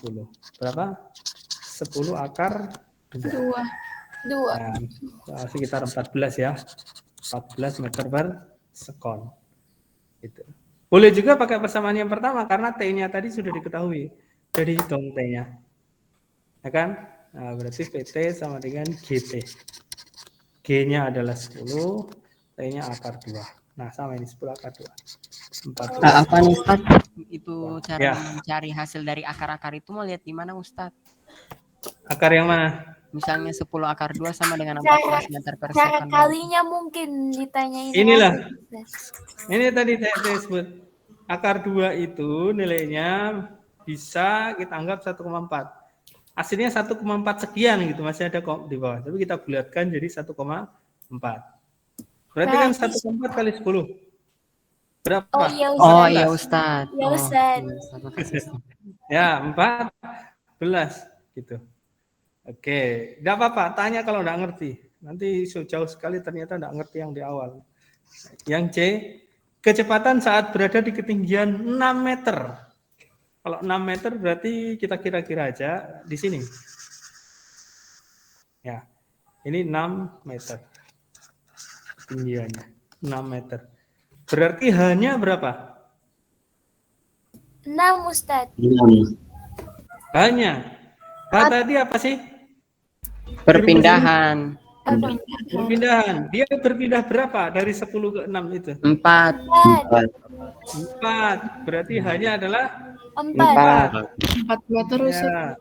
10. Berapa? 10 akar 2. Dua. Nah, sekitar 14 ya. 14 meter per sekon. Gitu. Boleh juga pakai persamaan yang pertama karena T-nya tadi sudah diketahui. Jadi hitung T-nya. Ya kan? Nah, berarti PT sama dengan GT. G-nya adalah 10, T-nya akar 2. Nah, sama ini 10 akar 2. 14. Apa nih Ustaz? Itu cara Ya. mencari hasil dari akar-akar itu mau lihat di mana Ustaz? Akar yang mana? Misalnya 10 akar 2 sama dengan 14 meter per Cara second. kalinya mungkin ditanyain. Inilah. Ini tadi saya sebut. Akar 2 itu nilainya bisa kita anggap 1,4. Hasilnya 1,4 sekian gitu, masih ada di bawah. Tapi kita bulatkan jadi 1,4. Berarti kan 1,4 kali 10. Berapa? Oh iya Ustaz. Oh iya Ustaz. Iya Ustaz. Ya, 14 gitu. Oke, enggak apa-apa, tanya kalau enggak ngerti. Nanti jauh sekali ternyata enggak ngerti yang di awal. Yang C, kecepatan saat berada di ketinggian 6 meter. Kalau 6 meter berarti kita kira-kira aja di sini. Ya, ini 6 meter. Ketinggiannya 6 meter. Berarti hanya berapa? 6 Ustaz. Hanya. Tadi apa sih? Perpindahan. Perpindahan. Dia berpindah berapa dari 10 ke 6 itu? 4. 4. Berarti hanya adalah 4. 4 terus. Ya.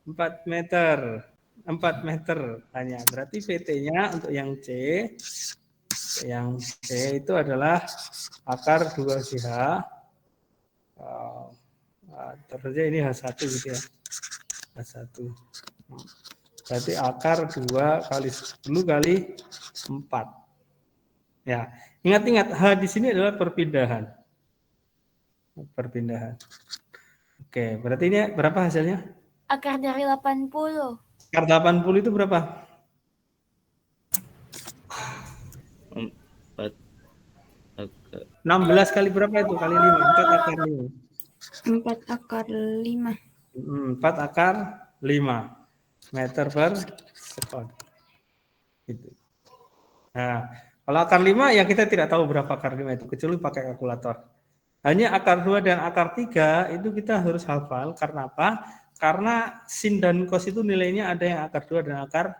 4 meter. 4 meter hanya. Berarti PT-nya untuk yang C itu adalah akar 2CH. Terus ini H1 gitu ya. H1. Berarti akar 2 kali 10 kali 4. Ya, ingat-ingat H di sini adalah perpindahan. Perpindahan. Oke, berarti ini berapa hasilnya? Akar dari 80. Akar 80 itu berapa? 16 kali berapa itu? Kali 5. 4 akar 5. 4 akar 5. 4 akar 5 meter per sekon. Gitu. Nah, kalau akar 5 ya kita tidak tahu berapa akar 5 itu, kecuali pakai kalkulator. Hanya akar 2 dan akar 3 itu kita harus hafal. Karena apa? Karena sin dan cos itu nilainya ada yang akar 2 dan akar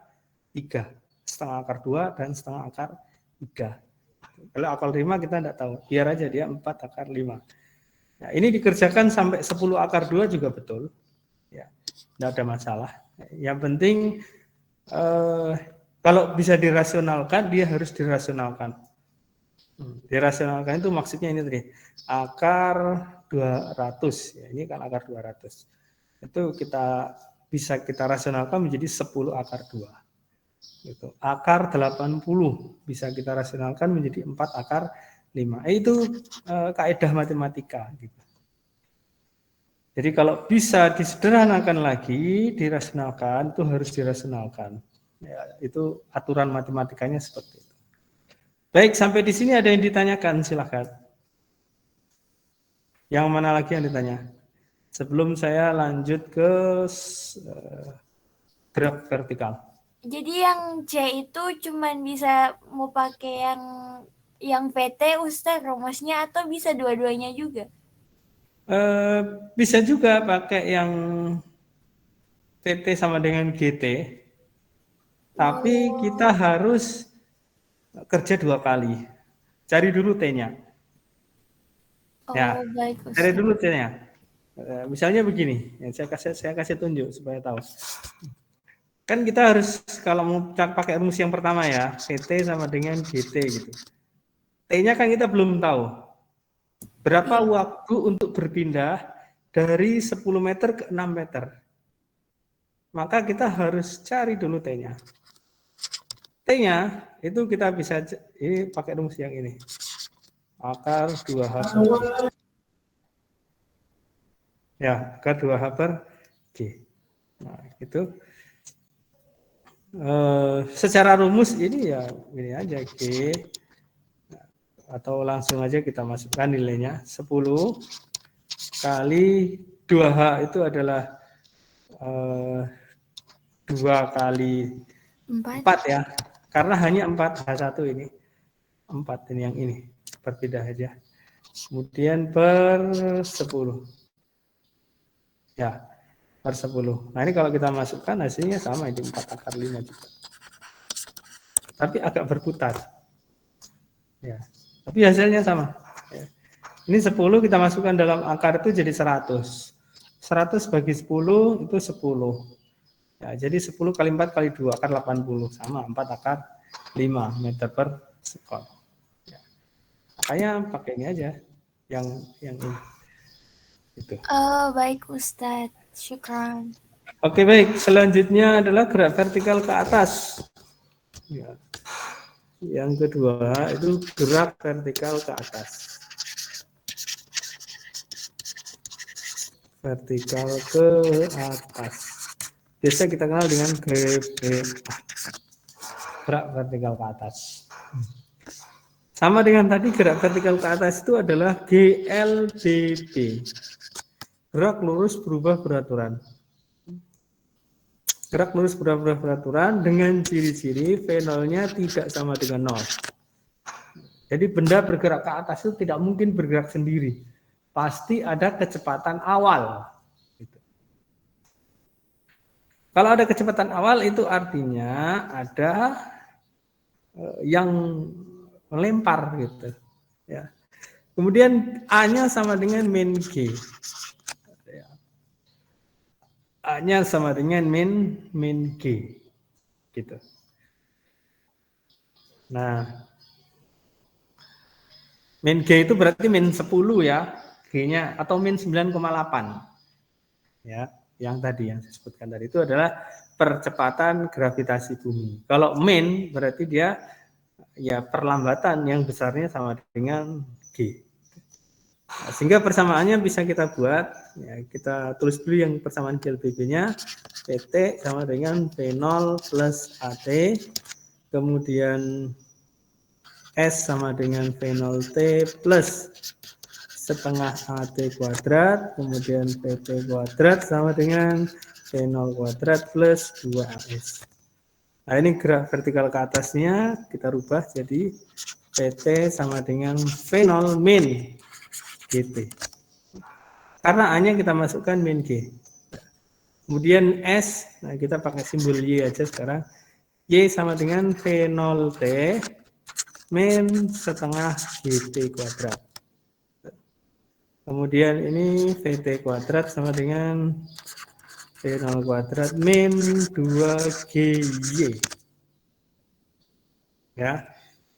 3. Setengah akar 2 dan setengah akar 3. Kalau akar 5 kita tidak tahu. Biar aja dia 4 akar 5. Nah, ini dikerjakan sampai 10 akar 2 juga betul. Ya, tidak ada masalah. Yang penting kalau bisa dirasionalkan, dia harus dirasionalkan. Dirasionalkan itu maksudnya ini tadi. Akar 200. Ya, ini kan akar 200. Itu bisa kita rasionalkan menjadi 10 akar 2. Gitu. Akar 80 bisa kita rasionalkan menjadi 4 akar 5. Itu kaidah matematika. Gitu. Jadi kalau bisa disederhanakan lagi, dirasionalkan, itu harus dirasionalkan. Ya, itu aturan matematikanya seperti itu. Baik, sampai di sini ada yang ditanyakan, silahkan. Yang mana lagi yang ditanya? Sebelum saya lanjut ke graf vertikal. Jadi yang C itu cuman bisa mau pakai yang PT Ustaz rumusnya atau bisa dua-duanya juga? Bisa juga pakai yang PT sama dengan GT. Tapi kita harus kerja 2 kali. Cari dulu T-nya. Ya, baik Ustaz. cari dulu T-nya. Misalnya begini, saya kasih tunjuk supaya tahu. Kan kita harus kalau mau pakai rumus yang pertama ya, PT sama dengan GT gitu. T-nya kan kita belum tahu. Berapa waktu untuk berpindah dari 10 meter ke 6 meter. Maka kita harus cari dulu T-nya. T-nya itu kita bisa ini pakai rumus yang ini. Akar 2H per G. Ya, akar 2H per G. Nah, itu secara rumus ini ya ini aja G. Atau langsung aja kita masukkan nilainya 10 kali 2H itu adalah 2 kali 4 ya, karena hanya 4 H1 ini, 4 ini yang ini, berpindah aja. Kemudian per 10. Ya, per 10. Nah ini kalau kita masukkan hasilnya sama, ini 4 akar 5 juga. Tapi agak berputar. Ya, tapi hasilnya sama. Ya. Ini 10 kita masukkan dalam akar itu jadi 100. 100 bagi 10 itu 10. Ya, jadi 10 kali 4 kali 2 akar 80. Sama, 4 akar 5 meter per sekon. Ya. Makanya pakai ini aja. Yang ini. Gitu. Oh, baik Ustadz. Syukran. Oke, baik. Selanjutnya adalah gerak vertikal ke atas. Ya. Yang kedua itu gerak vertikal ke atas. Vertikal ke atas. Biasa kita kenal dengan GVA. Gerak vertikal ke atas. Sama dengan tadi, gerak vertikal ke atas itu adalah GLBB. Gerak lurus berubah beraturan. Gerak lurus berubah beraturan dengan ciri-ciri V0-nya tidak sama dengan 0. Jadi benda bergerak ke atas itu tidak mungkin bergerak sendiri. Pasti ada kecepatan awal. Kalau ada kecepatan awal itu artinya ada yang melempar gitu. Ya. Kemudian A-nya sama dengan min G. A-nya sama dengan min G. Gitu. Nah, min G itu berarti min 10 ya, G-nya atau min 9,8. Ya, yang tadi yang saya sebutkan tadi itu adalah percepatan gravitasi bumi. Kalau min berarti dia ya perlambatan yang besarnya sama dengan G. Nah, sehingga persamaannya bisa kita buat, ya, kita tulis dulu yang persamaan GLBB-nya, PT sama dengan V0 plus AT, kemudian S sama dengan V0T plus setengah AT kuadrat, kemudian PT kuadrat sama dengan V0 kuadrat plus 2AS. Nah ini gerak vertikal ke atasnya, kita rubah jadi PT sama dengan V0 min GT. Karena A-nya kita masukkan min G. Kemudian S, nah kita pakai simbol Y aja sekarang. Y sama dengan V0T min setengah GT kuadrat. Kemudian ini VT kuadrat sama dengan V0 kuadrat min 2GY. Ya,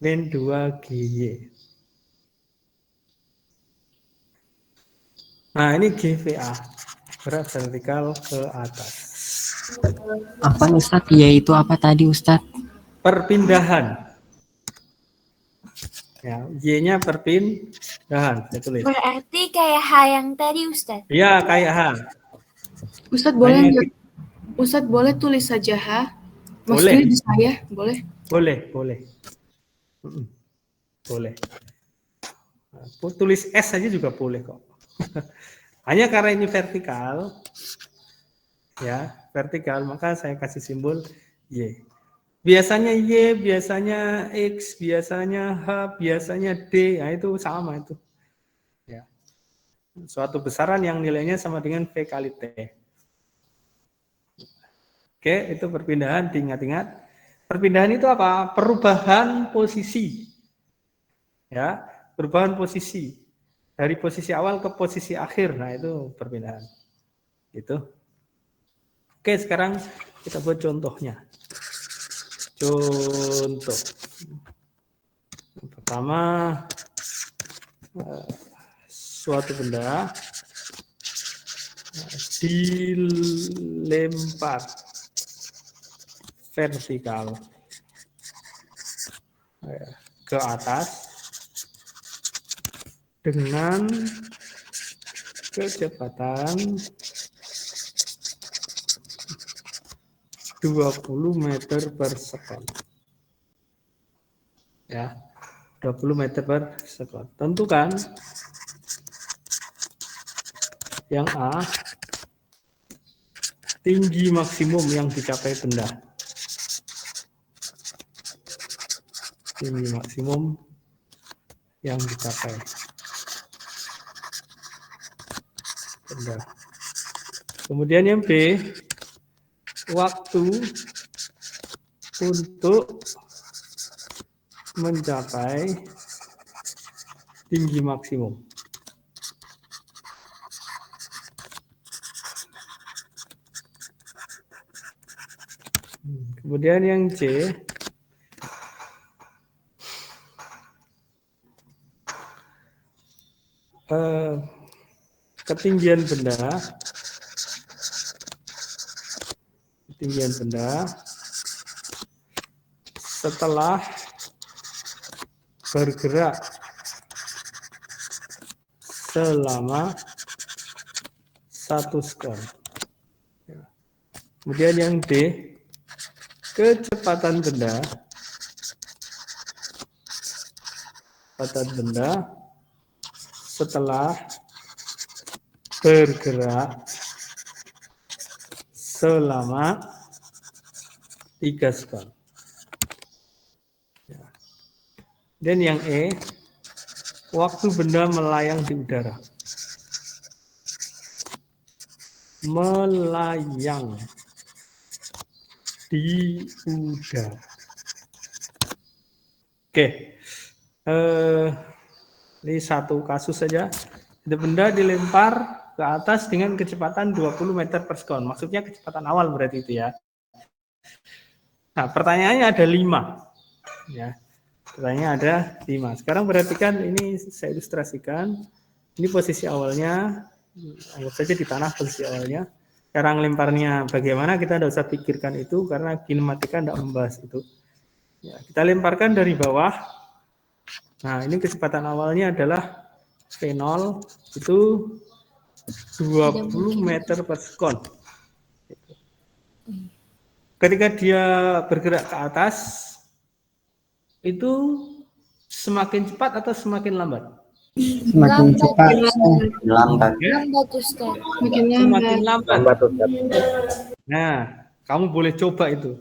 min 2GY. Nah, ini GVA, gerak vertikal ke atas. Apa Ustadz? Ya itu apa tadi Ustadz? Perpindahan. Ya, Y-nya perpindahan, saya tulis. Berarti kayak H yang tadi Ustadz. Iya, kayak H. Ustadz boleh tulis saja H. Maksudnya di saya, boleh? Boleh. Boleh. Tulis S saja juga boleh kok. Hanya karena ini vertikal, ya vertikal, maka saya kasih simbol Y. Biasanya Y, biasanya X, biasanya H, biasanya D, ya itu sama itu. Ya. Suatu besaran yang nilainya sama dengan V kali T. Oke, itu perpindahan, diingat-ingat. Perpindahan itu apa? Perubahan posisi. Ya, perubahan posisi. Dari posisi awal ke posisi akhir. Nah, itu perpindahan. Gitu. Oke, sekarang kita buat contohnya. Contoh. Pertama, suatu benda dilempar vertikal ke atas dengan kecepatan 20 meter per sekon. Ya, 20 meter per sekon. Tentukan yang A tinggi maksimum yang dicapai benda. Tinggi maksimum yang dicapai benda. Kemudian yang B, waktu untuk mencapai tinggi maksimum. Kemudian yang C, ketinggian benda setelah bergerak selama 1 skon. Kemudian yang D, kecepatan benda setelah bergerak selama 3 skon. Dan yang E, waktu benda melayang di udara. Melayang di udara. Oke. Ini satu kasus saja. Ada benda dilempar ke atas dengan kecepatan 20 meter per sekon. Maksudnya kecepatan awal berarti itu ya. Nah, pertanyaannya ada 5. Ya. Pertanyaannya ada 5. Sekarang perhatikan, ini saya ilustrasikan. Ini posisi awalnya. Anggap saja di tanah posisi awalnya. Cara lemparnya bagaimana kita tidak usah pikirkan itu karena kinematika tidak membahas itu. Ya, kita lemparkan dari bawah. Nah, ini kecepatan awalnya adalah V0 itu 20 meter per sekon. Ketika dia bergerak ke atas, itu semakin cepat atau semakin lambat? Semakin cepat. Lambat. Ustaz. Semakin lambat. Nah, kamu boleh coba itu.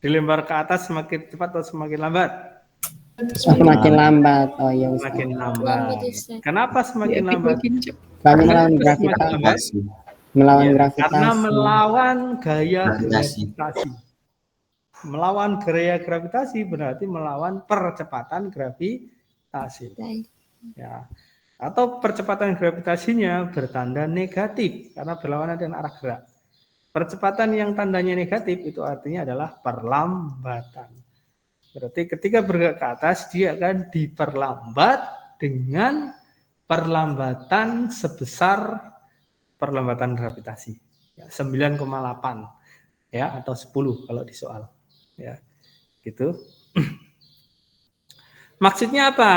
Dilempar ke atas semakin cepat atau semakin lambat? Semakin lambat. Oh iya, Ustaz. Semakin lambat. Kenapa semakin lambat? Karena melawan gravitasi. Melawan gravitasi. Karena melawan gaya gravitasi. Melawan gaya gravitasi berarti melawan percepatan gravitasi. Ya. Atau percepatan gravitasinya bertanda negatif karena berlawanan dengan arah gerak. Percepatan yang tandanya negatif itu artinya adalah perlambatan. Berarti ketika bergerak ke atas dia akan diperlambat dengan perlambatan sebesar perlambatan gravitasi. Ya, 9,8 ya atau 10 kalau di soal. Ya. Gitu. Maksudnya apa?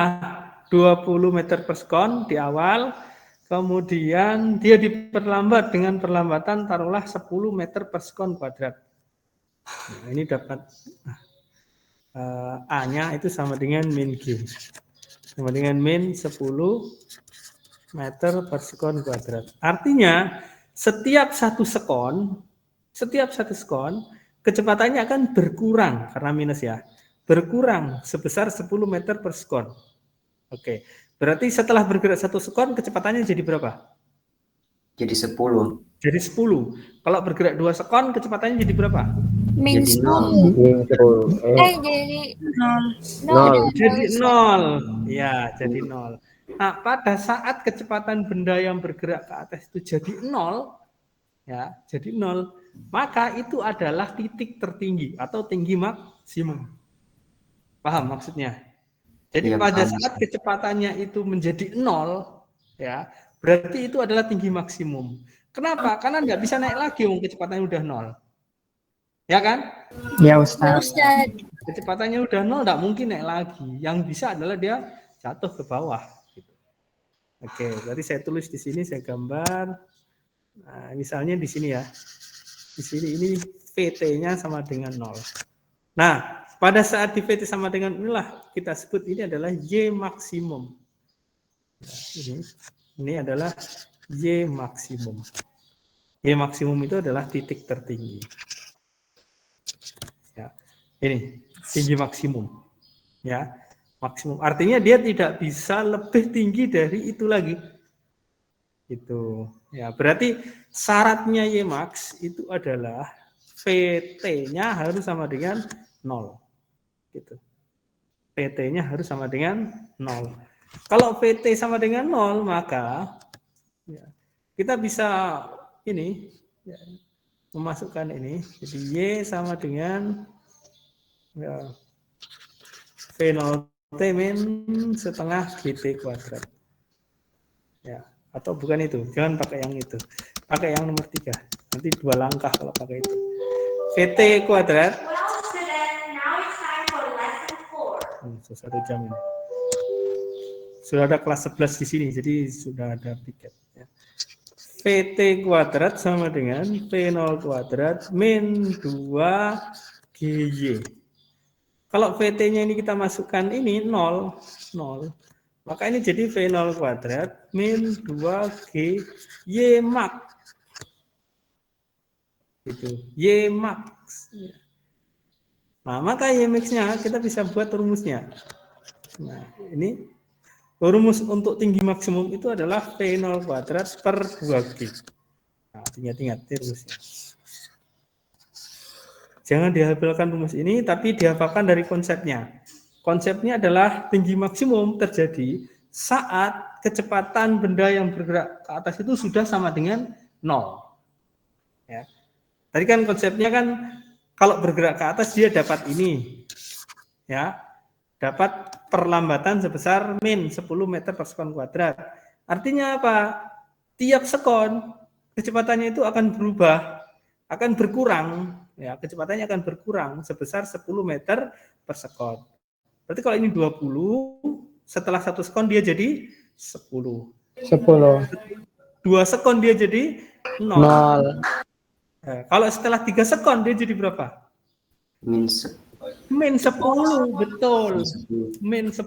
20 meter per sekon di awal, kemudian dia diperlambat dengan perlambatan taruhlah 10 meter per sekon kuadrat. Nah, ini dapat A-nya itu sama dengan min G. Sama dengan min 10 meter per sekon kuadrat. Artinya setiap satu sekon, kecepatannya akan berkurang karena minus ya. Berkurang sebesar 10 meter per sekon. Oke, berarti setelah bergerak 1 sekon kecepatannya jadi berapa? Jadi 10. Jadi 10. Kalau bergerak 2 sekon kecepatannya jadi berapa? Min Jadi 10. Jadi 0. Jadi 0. Ya, jadi 0. Nah, pada saat kecepatan benda yang bergerak ke atas itu jadi 0, ya, jadi 0, maka itu adalah titik tertinggi atau tinggi maksimum. Paham maksudnya? Jadi Ya, pada paham. saat kecepatannya itu menjadi 0, ya, berarti itu adalah tinggi maksimum. Kenapa? Karena nggak bisa naik lagi, kecepatannya udah 0. Ya kan? Ya, Ustaz. Kecepatannya udah 0, nggak mungkin naik lagi. Yang bisa adalah dia jatuh ke bawah. Gitu. Oke, berarti saya tulis di sini, saya gambar. Nah, misalnya di sini ya. Di sini ini VT-nya sama dengan 0. Nah, pada saat di VT sama dengan inilah kita sebut ini adalah Y maksimum. Nah, ini adalah Y maksimum. Y maksimum itu adalah titik tertinggi. Ya. Ini tinggi maksimum. Ya, maksimum. Artinya dia tidak bisa lebih tinggi dari itu lagi. Itu. Ya, berarti syaratnya Y max itu adalah VT-nya harus sama dengan 0. Gitu. VT-nya harus sama dengan 0. Kalau VT sama dengan 0, maka ya, kita bisa ini ya, memasukkan ini. Jadi Y sama dengan ya, V0T min setengah GT kuadrat. Ya, atau bukan itu. Jangan pakai yang itu. Pakai yang nomor 3. Nanti 2 langkah kalau pakai itu. VT kuadrat. Sudah 1 jam ini. Sudah ada kelas 11 di sini, jadi sudah ada piket. Ya. VT kuadrat sama dengan V0 kuadrat min 2 GY. Kalau VT-nya ini kita masukkan ini 0, maka ini jadi V0 kuadrat min 2 GY max. Gitu. Y max. Nah, maka Y max-nya kita bisa buat rumusnya. Nah, ini rumus untuk tinggi maksimum itu adalah V0 kuadrat per 2G. Nah, ingat-ingat rumusnya. Jangan dihafalkan rumus ini, tapi dihafalkan dari konsepnya. Konsepnya adalah tinggi maksimum terjadi saat kecepatan benda yang bergerak ke atas itu sudah sama dengan 0. Ya. Tadi kan konsepnya kan kalau bergerak ke atas dia dapat ini. Ya. Dapat perlambatan sebesar min 10 meter per sekon kuadrat. Artinya apa? Tiap sekon kecepatannya itu akan berubah, akan berkurang. Ya, kecepatannya akan berkurang sebesar 10 meter per sekon. Berarti kalau ini 20, setelah 1 sekon dia jadi 10. 2 sekon dia jadi 0. Nah, kalau setelah 3 sekon dia jadi berapa? Min 10, betul. Min 10.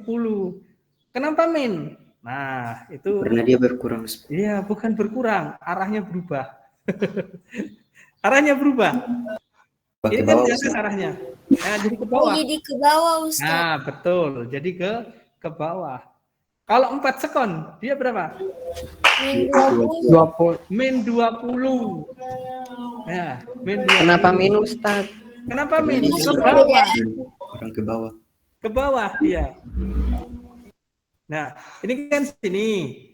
Kenapa min? Nah, itu Karena dia berkurang. Iya, bukan berkurang, arahnya berubah. Arahnya berubah. Ini kan jelas arahnya. Nah, jadi ke bawah. Jadi ke bawah, Ustaz. Nah, betul. Jadi ke bawah. Kalau 4 sekon, dia berapa? Min 20. Min 20. Ya, min 20. Kenapa min, Ustaz? Kenapa min? Ke Ke bawah. Orang ke bawah. Ke bawah, iya. Nah, ini kan sini.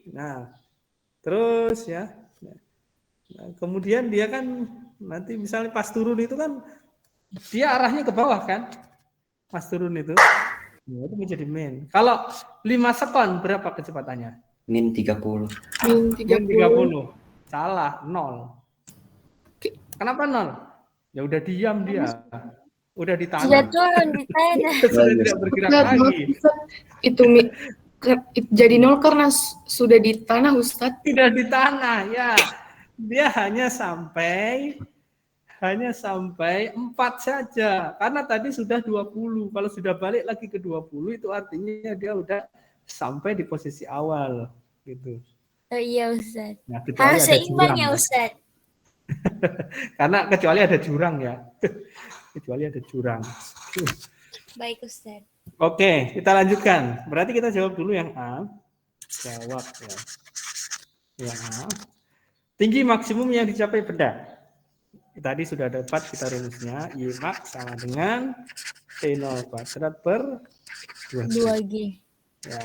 Nah, terus ya. Nah, kemudian dia kan nanti misalnya pas turun itu kan dia arahnya ke bawah kan? Pas turun itu. Nah, itu menjadi min. Kalau 5 sekon berapa kecepatannya? Min 30. Min 30. Salah, 0. Kenapa 0? Ya udah diam dia. Udah di tanah. Sudah turun di tanah. Sudah tidak bergerak lagi. Itu jadi 0 karena sudah di tanah, Ustadz. Tidak di tanah, ya. Dia hanya sampai 4 saja. Karena tadi sudah 20. Kalau sudah balik lagi ke 20 itu artinya dia udah sampai di posisi awal gitu. Oh iya, Ustaz. Nah, Harus seimbang ya, Ustaz. Karena kecuali ada jurang ya. Kecuali ada jurang. Baik, Ustaz. Oke, kita lanjutkan. Berarti kita jawab dulu yang A. Jawab ya. Yang A. Tinggi maksimum yang dicapai benda. Tadi sudah dapat kita rumusnya. Y max sama dengan V0 kuadrat per 2G. Ya.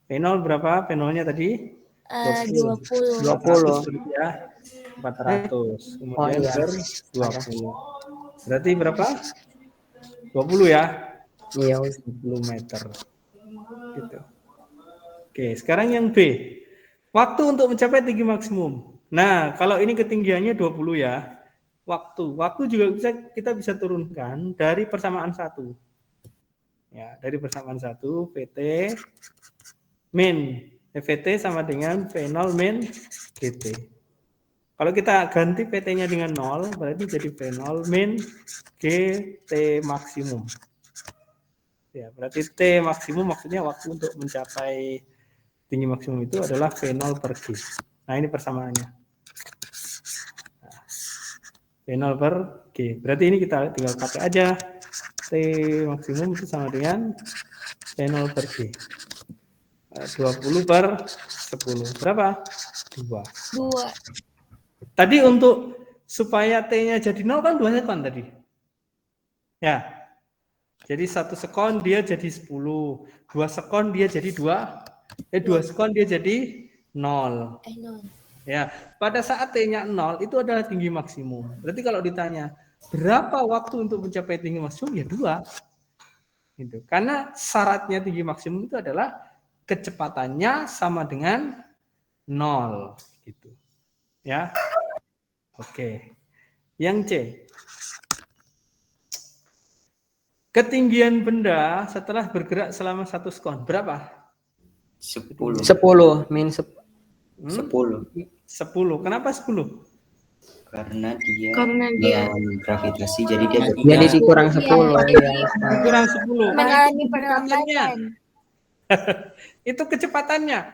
V0 berapa? V0-nya tadi? 20. 20 ya. 400. Kemudian per 20. Berarti berapa? 20 ya? Iya, 10 meter. Gitu. Oke, sekarang yang B. Waktu untuk mencapai tinggi maksimum. Nah, kalau ini ketinggiannya 20 ya. Waktu juga kita bisa turunkan dari persamaan 1. Ya, dari persamaan 1 VT min VT sama dengan V0 min GT. Kalau kita ganti PT-nya dengan 0, berarti jadi V0 min GT maksimum. Ya, berarti T maksimum maksudnya waktu untuk mencapai tinggi maksimum itu adalah V0 per G. Nah, ini persamaannya. Nah, P0 per G. Berarti ini kita tinggal pakai aja. T maksimum itu sama dengan P0 per G. 20 per 10. Berapa? 2. 2. Tadi untuk supaya T-nya jadi 0 kan 2 sekon tadi. Ya. Jadi 1 sekon dia jadi 10. 2 sekon dia jadi 2 sekon dia jadi 0. 0. Ya, pada saat T-nya 0 itu adalah tinggi maksimum. Berarti kalau ditanya berapa waktu untuk mencapai tinggi maksimum, ya 2. Gitu. Karena syaratnya tinggi maksimum itu adalah kecepatannya sama dengan 0 gitu. Ya. Oke. Yang C. Ketinggian benda setelah bergerak selama 1 sekon berapa? 10. 10 min 10. 10. 10. Kenapa 10? Karena dia Karena gravitasi, jadi dia Jadi dikurang 10 ya. Kurang 10. Mengalami perlambatan. Itu kecepatannya.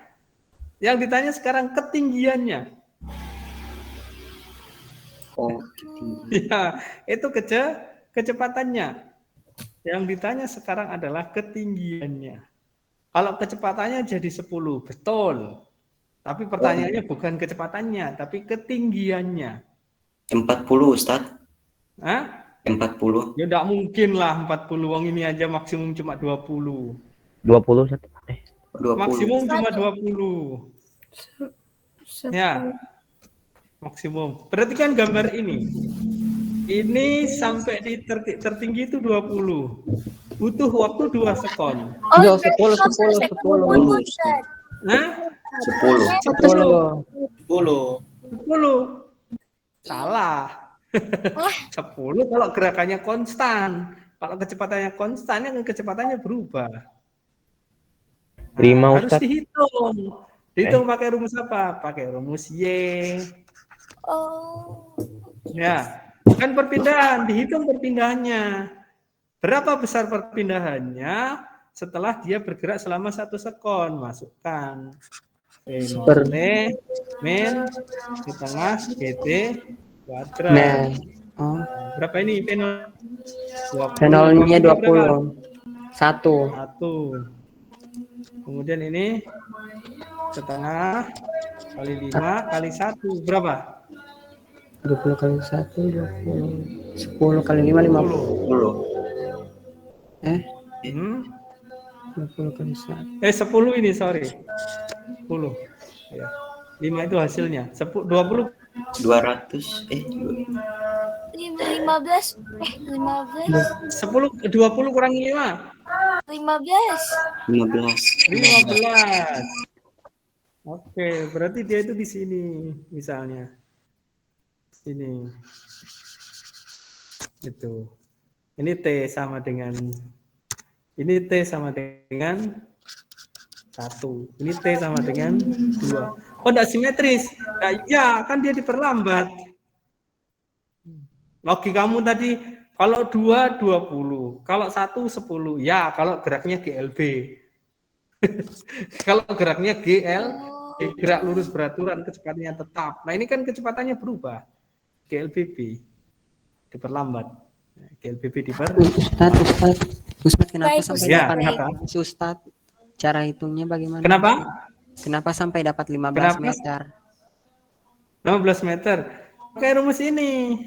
Yang ditanya sekarang ketinggiannya. Oh, Ya, itu kecepatannya. Yang ditanya sekarang adalah ketinggiannya. Kalau kecepatannya jadi 10, betul. Tapi pertanyaannya bukan kecepatannya, tapi ketinggiannya. 40 Ustaz. Hah? 40. Ya enggak mungkin lah 40. Wong ini aja maksimum cuma 20. 20 Ustaz. 20. Maksimum cuma 20. Ya. Maksimum. Perhatikan gambar ini. Ini sampai di tertinggi itu 20. Butuh waktu 2 sekon. Yo, 10. Nah, 10. 10. 10. Salah. 10 kalau gerakannya konstan. Kalau kecepatannya konstan, kan kecepatannya berubah. 5 harus Ustaz. dihitung. Dihitung pakai rumus apa? Pakai rumus Y. Oh. Ya, kan perpindahan, dihitung perpindahannya. Berapa besar perpindahannya setelah dia bergerak selama 1 sekon? Masukkan P0 T min di tengah GT kuadrat. Nah. Oh, Berapa ini P0? 0-nya 20. 1. 1. Kemudian ini setengah kali 5 kali 1 berapa? 20 kali 1 20. 10 kali 5 50. 20 kali 1. 10 ini sorry. 10. Ya. 5 itu hasilnya. 20 200. 15. 10 20 kurangi 5. 15. 15. Oke, berarti dia itu di sini misalnya. Sini. Itu. Ini T sama dengan 1. Ini T sama dengan 2. Oh, enggak simetris. Nah, ya, kan dia diperlambat. Logikamu tadi kalau 2 20, kalau 1 10. Ya, kalau geraknya GLB. Kalau geraknya gerak lurus beraturan, kecepatannya tetap. Nah, ini kan kecepatannya berubah. GLBB diperlambat. GLBB Ustaz, kenapa Baik, sampai Ya, dapat kenapa? Ustaz? Cara hitungnya bagaimana? Kenapa sampai dapat 15 Kenapa? meter? 15 meter. Kayak rumus ini.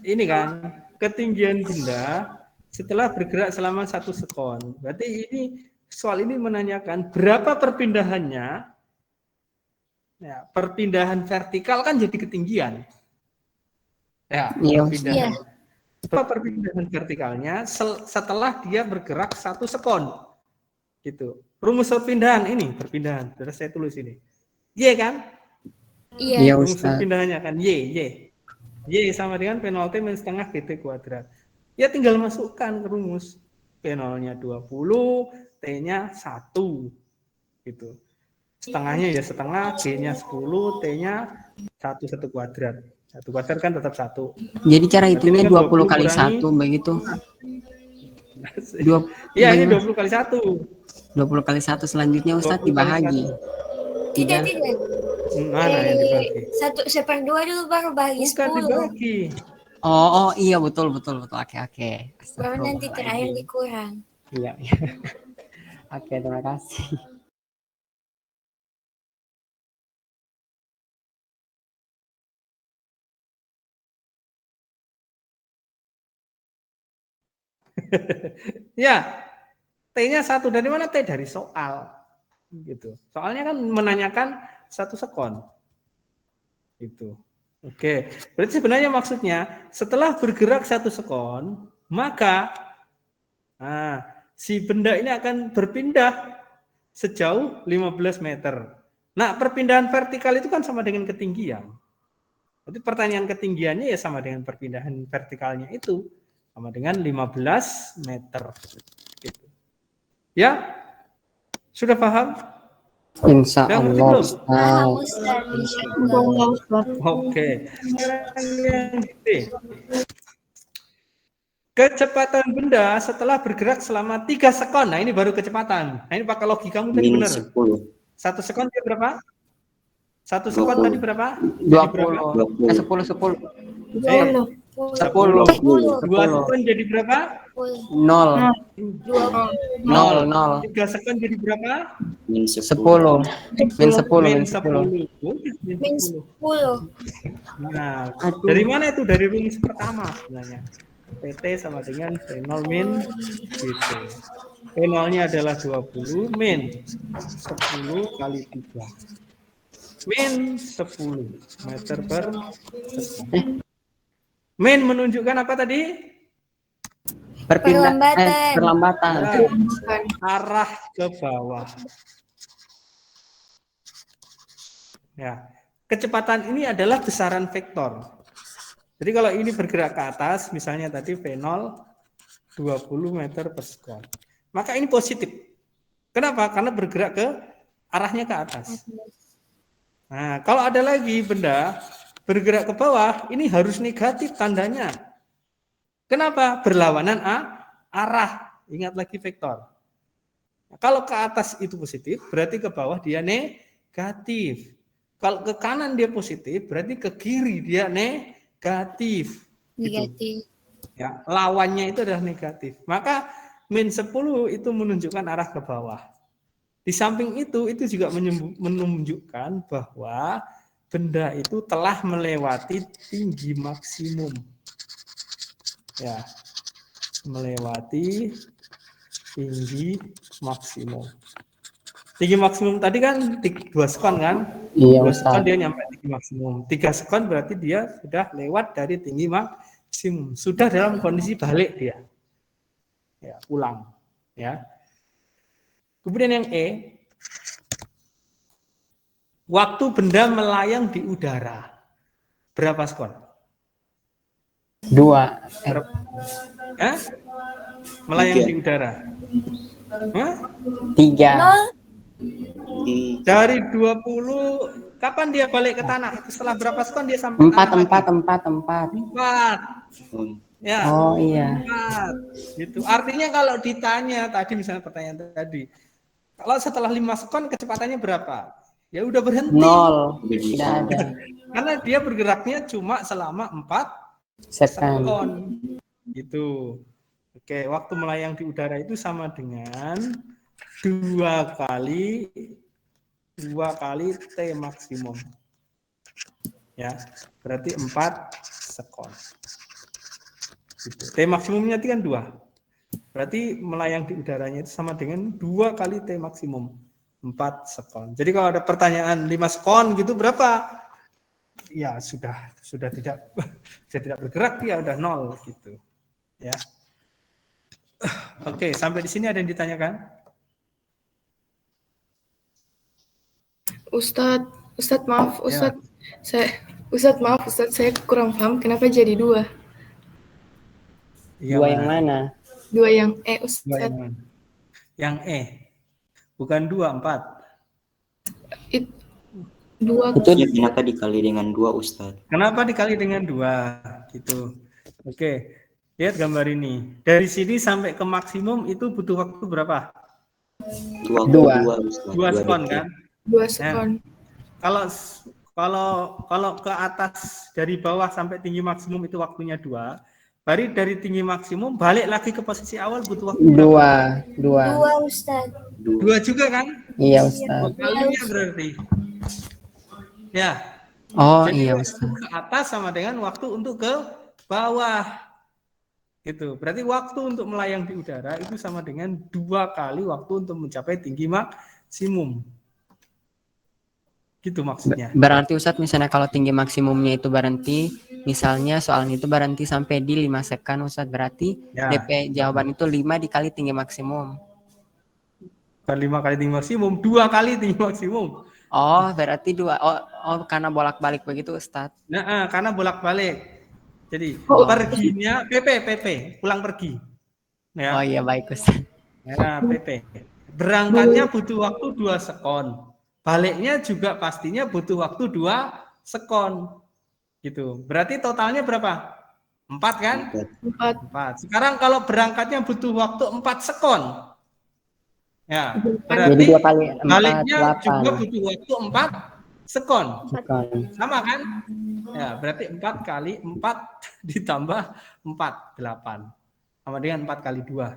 Ini kan ketinggian benda setelah bergerak selama 1 sekon. Berarti ini soal ini menanyakan berapa perpindahannya. Ya, perpindahan vertikal kan jadi ketinggian. Ya, Iya. perpindahan. Berapa perpindahan vertikalnya setelah dia bergerak 1 sekon. Gitu. Rumus perpindahan ini, perpindahan. Sudah saya tulis ini. Y kan? Iya. Rumus Ustaz. perpindahannya kan Y. Y sama dengan P0 T min setengah GT kuadrat. Ya tinggal masukkan ke rumus. P0-nya 20, T-nya 1. Gitu. Setengahnya ya setengah, G-nya 10, T-nya 1 kuadrat. 1 kuadrat kan tetap 1. Jadi cara hitungnya Berarti kan 20 kali 20 1 begitu. Iya, ini 20 kali 1. 20 kali 1 selanjutnya Ustaz 20 kali dibahagi. Tidak. Mana yang dibagi? 1/2 dulu baru bagi Bukan 10. dibagi. Oh, iya betul. Oke. Baru nanti terakhir Astagfirullahaladzim. dikurang. Iya. Oke, terima kasih. Ya, T-nya 1 dari mana? T dari soal. Gitu. Soalnya kan menanyakan 1 sekon. Itu. Oke. Berarti sebenarnya maksudnya setelah bergerak 1 sekon, maka si benda ini akan berpindah sejauh 15 meter. Nah, perpindahan vertikal itu kan sama dengan ketinggian. Jadi pertanyaan ketinggiannya ya sama dengan perpindahan vertikalnya itu. Sama dengan 15 meter. Gitu. Ya? Sudah paham? Insya Udah ngerti Allah, belum? Paham, Ustaz. Ustaz. Oke. Yang D. Kecepatan benda setelah bergerak selama 3 sekon. Nah, ini baru kecepatan. Nah, ini pakai logikamu tadi Min benar. 10. 1 sekon dia berapa? 1 sekon 20. tadi berapa? 20. 10. 10. 2 sekon jadi berapa? 0. 20. 0. 3 sekon jadi berapa? Min 10. 10. Min 10. Min Min 10. 10. Min 10. Nah, Aduh. dari mana itu? Dari rumus pertama sebenarnya. PT sama dengan V0 min gitu. V0-nya adalah 20 min 10 kali 3. Min 10 meter per sekon. Min menunjukkan apa tadi? Perlambatan. Arah ke bawah. Ya, kecepatan ini adalah besaran vektor. Jadi kalau ini bergerak ke atas, misalnya tadi V0 20 meter per sekon. Maka ini positif. Kenapa? Karena bergerak ke arahnya ke atas. Nah, kalau ada lagi benda bergerak ke bawah, ini harus negatif tandanya. Kenapa? Berlawanan arah. Ingat lagi vektor. Nah, kalau ke atas itu positif, berarti ke bawah dia negatif. Kalau ke kanan dia positif, berarti ke kiri dia negatif. Negatif. Ya, lawannya itu adalah negatif. Maka min 10 itu menunjukkan arah ke bawah. Di samping itu juga menunjukkan bahwa benda itu telah melewati tinggi maksimum. Ya, melewati tinggi maksimum. Tinggi maksimum tadi kan 2 sekon kan? Iya, 2 sekon Ustaz. dia nyampe tinggi maksimum. 3 sekon berarti dia sudah lewat dari tinggi maksimum. Sudah dalam kondisi balik dia. Ya, pulang. Ya. Kemudian yang E, waktu benda melayang di udara. Berapa sekon? 2. Melayang 3. di udara. 3. 0. Dari 20, kapan dia balik ke tanah? Setelah berapa sekon dia sampai 4. tanah? 4. Ya. Oh iya. 4. Gitu. Artinya kalau ditanya tadi misalnya pertanyaan tadi, kalau setelah 5 sekon kecepatannya berapa? Ya udah berhenti. 0. Tidak ada. Karena dia bergeraknya cuma selama 4 Sekon. sekon. Gitu. Oke, waktu melayang di udara itu sama dengan 2 kali T maksimum. Ya, berarti 4 sekon. Gitu. T maksimumnya itu kan 2. Berarti melayang di udaranya itu sama dengan 2 kali T maksimum. 4 sekon. Jadi kalau ada pertanyaan 5 sekon gitu berapa? Ya sudah tidak bergerak ya udah 0 gitu. Ya. Oke, sampai di sini ada yang ditanyakan? Ustadz maaf, Ya. Ustadz saya kurang paham kenapa jadi 2. Iya, 2 yang mana? 2 yang Dua Ustadz. yang mana? Yang E. Bukan 2, 4. 2. Itu Kenapa dikali dengan 2, Ustadz? Kenapa dikali dengan 2? Gitu. Oke. Lihat gambar ini. Dari sini sampai ke maksimum itu butuh waktu berapa? 2, Ustadz. 2 sekon detik. kan? 2 sekon. Kalau ke atas dari bawah sampai tinggi maksimum itu waktunya 2. Baru dari tinggi maksimum balik lagi ke posisi awal butuh waktu berapa? 2 Ustaz. 2 juga kan? Iya 2 Ustaz. kalinya berarti. Ya. Oh Jadi iya waktu Ustaz. ke atas sama dengan waktu untuk ke bawah. Gitu. Berarti waktu untuk melayang di udara itu sama dengan 2 kali waktu untuk mencapai tinggi maksimum. Gitu maksudnya. Berarti Ustadz misalnya kalau tinggi maksimumnya itu berhenti, misalnya soalnya itu berhenti sampai di 5 second Ustadz, berarti Ya, DP jawaban itu 5 dikali tinggi maksimum. bukan 5 kali tinggi maksimum, 2 kali tinggi maksimum. Oh berarti 2, oh karena bolak-balik begitu Ustadz. Nah, karena bolak-balik. Jadi perginya PP, pulang pergi. Ya. Oh iya baik Ustadz. Ya, PP. Berangkatnya butuh waktu 2 sekon. Baliknya juga pastinya butuh waktu 2 sekon. Gitu. Berarti totalnya berapa? 4 kan? 4. Sekarang kalau berangkatnya butuh waktu 4 sekon. Ya, Jadi berarti 2 kali 4, baliknya juga 8. butuh waktu 4 sekon. Sekon. Sama kan? Ya, berarti 4 kali 4 ditambah 4, 8. Sama dengan 4 kali 2.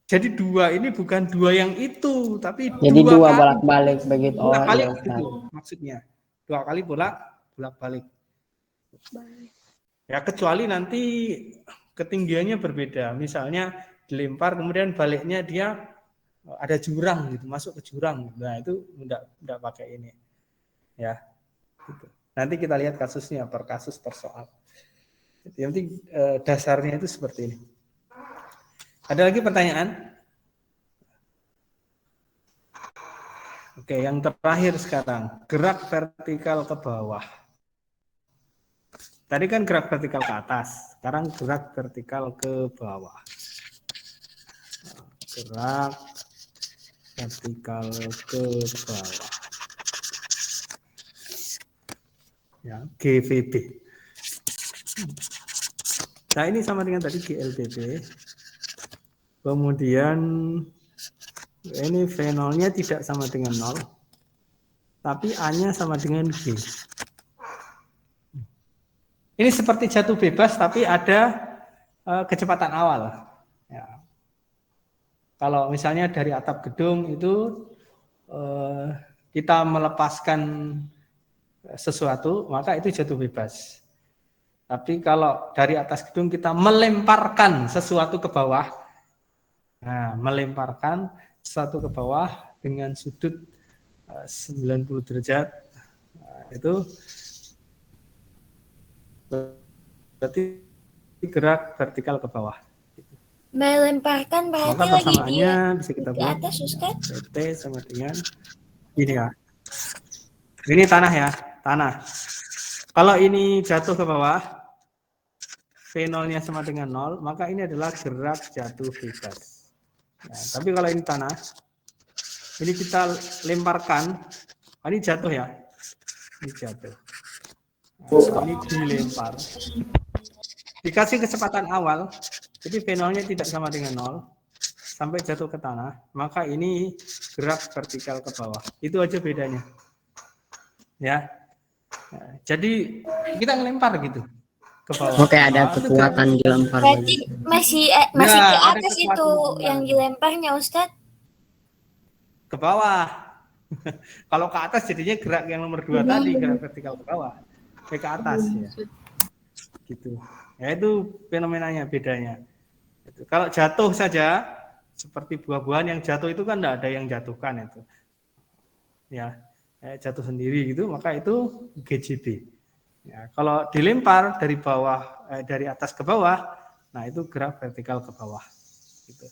Jadi 2 ini bukan 2 yang itu, tapi Jadi 2 2 kali. bolak-balik begitu. Oh Bolak-balik iya Ustadz. itu maksudnya. 2 kali bolak-balik. Ya, kecuali nanti ketinggiannya berbeda. Misalnya dilempar kemudian baliknya dia ada jurang gitu, masuk ke jurang. Nah, itu enggak pakai ini. Ya. Gitu. Nanti kita lihat kasusnya per kasus per soal. Yang penting dasarnya itu seperti ini. Ada lagi pertanyaan? Oke, yang terakhir sekarang, gerak vertikal ke bawah. Tadi kan gerak vertikal ke atas, sekarang gerak vertikal ke bawah. Gerak vertikal ke bawah. Ya, GVB. Nah, ini sama dengan tadi GLBB. Kemudian ini V0-nya tidak sama dengan 0, tapi A-nya sama dengan G. Ini seperti jatuh bebas, tapi ada kecepatan awal. Ya. Kalau misalnya dari atap gedung itu kita melepaskan sesuatu, maka itu jatuh bebas. Tapi kalau dari atas gedung kita melemparkan sesuatu ke bawah, nah, melemparkan sesuatu ke bawah dengan sudut 90 derajat, nah, itu berarti gerak vertikal ke bawah. Melemparkan berarti Maka lagi persamaannya bisa kita di buat atas Ustaz. PT sama dengan ini ya. Ini tanah ya, tanah. Kalau ini jatuh ke bawah, V0-nya sama dengan 0, maka ini adalah gerak jatuh bebas. Nah, tapi kalau ini tanah, ini kita lemparkan, ini jatuh ya, ini jatuh. Nah, ini dilempar. Dikasih kecepatan awal, jadi V0-nya tidak sama dengan 0, sampai jatuh ke tanah, maka ini gerak vertikal ke bawah. Itu aja bedanya. Ya. Nah, jadi kita ngelempar gitu ke bawah. Oke, ada kekuatan dilempar. Berarti masih Ya, ke ada atas kekuatan itu dilempar. yang dilemparnya Ustaz. Ke bawah. Kalau ke atas jadinya gerak yang nomor 2 tadi, gerak vertikal ke bawah. Ke atas ya. Gitu. Ya itu fenomenanya, bedanya. Kalau jatuh saja seperti buah-buahan yang jatuh itu kan tidak ada yang jatuhkan itu. Ya, jatuh sendiri gitu, maka itu GJB. Ya, kalau dilempar dari bawah, dari atas ke bawah, nah itu gerak vertikal ke bawah. Gitu.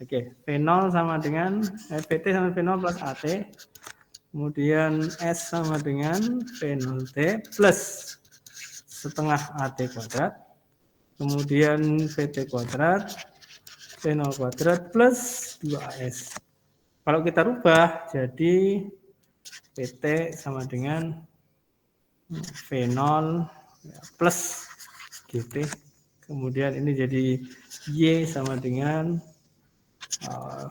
Oke, V0 sama dengan PT sama V0 plus AT, kemudian S sama dengan V0T plus setengah AT kuadrat, kemudian VT kuadrat, V0 kuadrat plus 2AS. Kalau kita rubah jadi PT sama dengan V0 plus GT, kemudian ini jadi Y sama dengan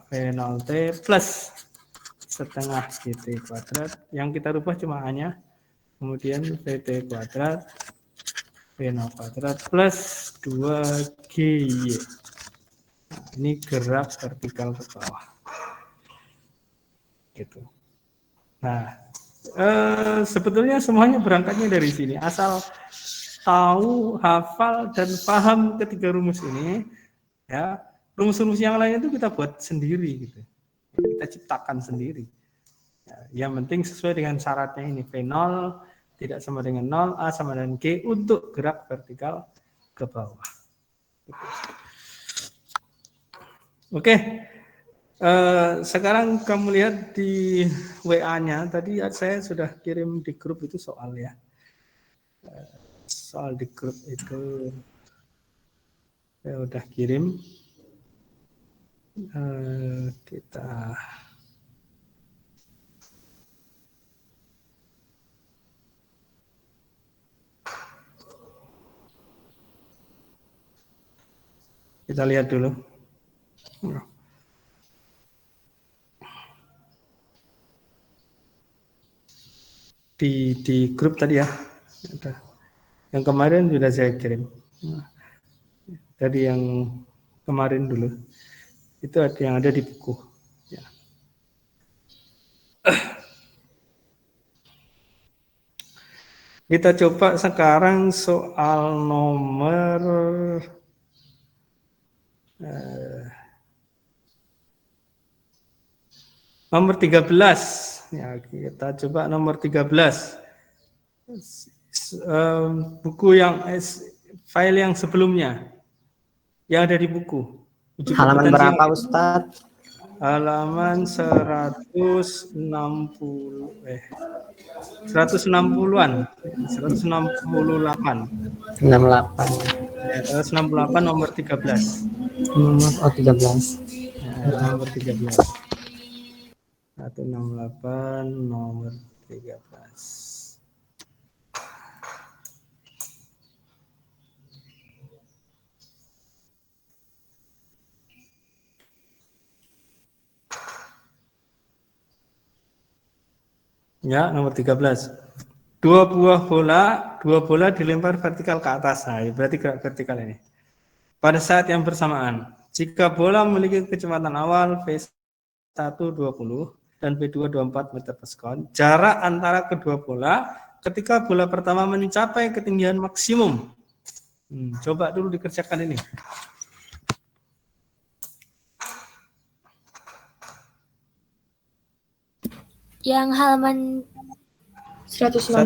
V0T plus setengah GT kuadrat. Yang kita rubah cuma A-nya. Kemudian VT kuadrat V0 kuadrat plus 2GY. Nah, ini gerak vertikal ke bawah. Gitu. Nah, sebetulnya semuanya berangkatnya dari sini. Asal tahu, hafal, dan paham ketiga rumus ini, ya, rumus-rumus yang lain itu kita buat sendiri, gitu. Kita ciptakan sendiri. Ya, yang penting sesuai dengan syaratnya ini, V0 tidak sama dengan 0, A sama dengan G untuk gerak vertikal ke bawah. Oke, sekarang kamu lihat di WA-nya, tadi saya sudah kirim di grup itu soal ya. Soal di grup itu saya udah kirim. Kita lihat dulu. Di grup tadi ya. Yang kemarin sudah saya kirim. Dari yang kemarin dulu. Itu yang ada di buku. Ya. Kita coba sekarang soal nomor nomor 13. Ya, kita coba nomor 13. Buku yang file yang sebelumnya yang ada di buku. Halaman berapa, Ustadz? Halaman 160-an. 168. 68. Ya, 168 nomor 13. Oh, 13. Ya, nomor 13. 168 nomor 13. Ya, nomor 13. Dua bola dilempar vertikal ke atas. Nah, berarti gerak vertikal ini. Pada saat yang bersamaan, jika bola memiliki kecepatan awal V1 20 dan V2 24 meter per sekon, jarak antara kedua bola ketika bola pertama mencapai ketinggian maksimum. Coba dulu dikerjakan ini. Yang halaman 168.